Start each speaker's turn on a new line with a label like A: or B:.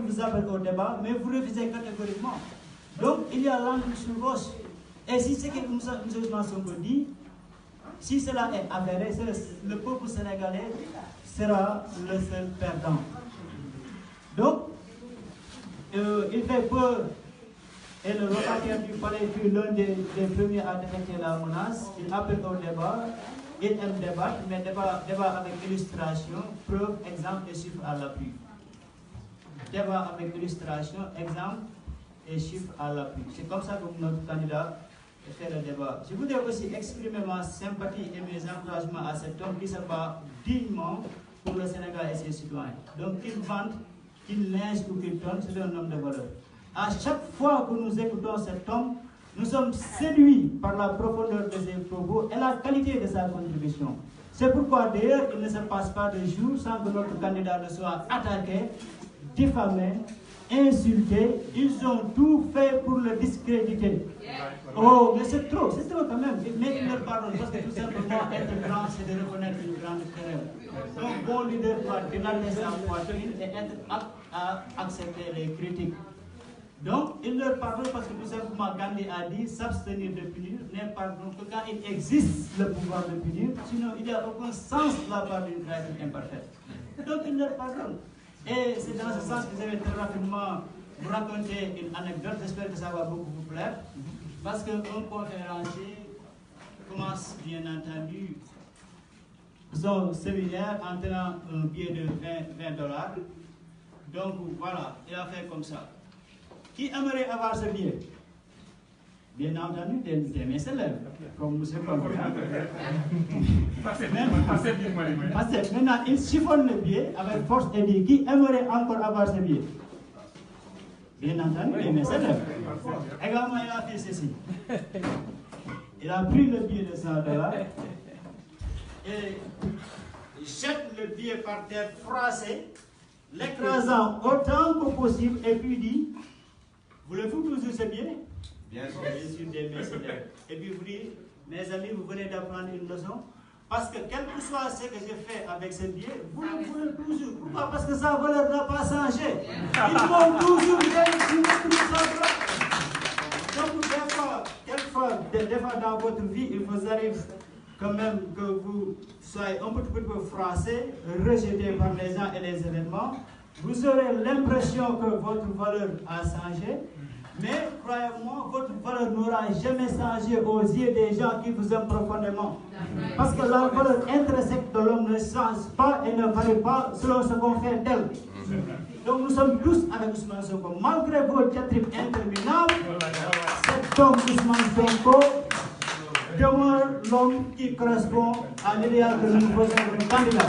A: vous appelle au débat, mais vous refusez catégoriquement. Donc, il y a l'angle sur roche. Et si c'est ce que Ousmane Sonko dit, si cela est avéré, le peuple sénégalais sera le seul perdant. Donc, il fait peur, et le locataire du palais fut l'un des premiers à détecter la menace. Il appelle au débat, il aime débattre, mais débat avec illustration, preuve, exemple et chiffre à l'appui. Débat avec illustration, exemple et chiffre à l'appui. C'est comme ça que notre candidat fait le débat. Je voudrais aussi exprimer ma sympathie et mes encouragements à cet homme qui se bat dignement pour le Sénégal et ses citoyens. Donc qu'il vante, qu'il linge ou qu'il tonne, c'est un homme de valeur. À chaque fois que nous écoutons cet homme, nous sommes séduits par la profondeur de ses propos et la qualité de sa contribution. C'est pourquoi d'ailleurs il ne se passe pas de jour sans que notre candidat ne soit attaqué, diffamé, insulté. Ils ont tout fait pour le discréditer. Oh, mais c'est trop quand même. Mais ils leur pardonnent parce que tout simplement être grand, c'est de reconnaître une grande erreur. Un bon leader doit dilater sa poitrine et être apte à accepter les critiques. Donc, il leur pardonne parce que tout simplement Gandhi a dit s'abstenir de punir n'est pardon que quand il existe le pouvoir de punir, sinon il n'y a aucun sens de la part d'une créature imparfaite. Donc, il leur pardonne. Et c'est dans ce sens que je vais très rapidement vous raconter une anecdote. J'espère que ça va beaucoup vous plaire. Parce qu'un conférencier commence, bien entendu, son séminaire en tenant un billet de $20. Donc, voilà, il a fait comme ça. Qui aimerait avoir ce billet? Bien entendu, des mains se lèvent, comme M. Maintenant, il chiffonne le billet avec force et dit qui aimerait encore avoir ce billet? Bien entendu, des mains se lèvent. Également, il a fait ceci. Il a pris le billet de $100 et jette le billet par terre froissé, l'écrasant autant que possible, et puis dit voulez-vous toujours ce billet? Bien sûr, des mains se lèvent. Et puis vous dites, mes amis, vous venez d'apprendre une leçon. Parce que quel que soit ce que j'ai fait avec ce billet, vous le voulez toujours. Pourquoi? Parce que sa valeur n'a pas changé. Ils vont toujours donc, des fois dans votre vie, il vous arrive quand même que vous soyez un petit peu froissé, rejeté par les gens et les événements. Vous aurez l'impression que votre valeur a changé, mais croyez-moi, votre valeur n'aura jamais changé aux yeux des gens qui vous aiment profondément. Parce que la valeur intrinsèque de l'homme ne change pas et ne varie pas selon ce qu'on fait d'elle. Donc nous sommes tous avec Ousmane Sonko. Malgré vos diatribes interminables, cet homme Ousmane Sonko demeure l'homme qui correspond à l'idéal que nous faisons comme candidat.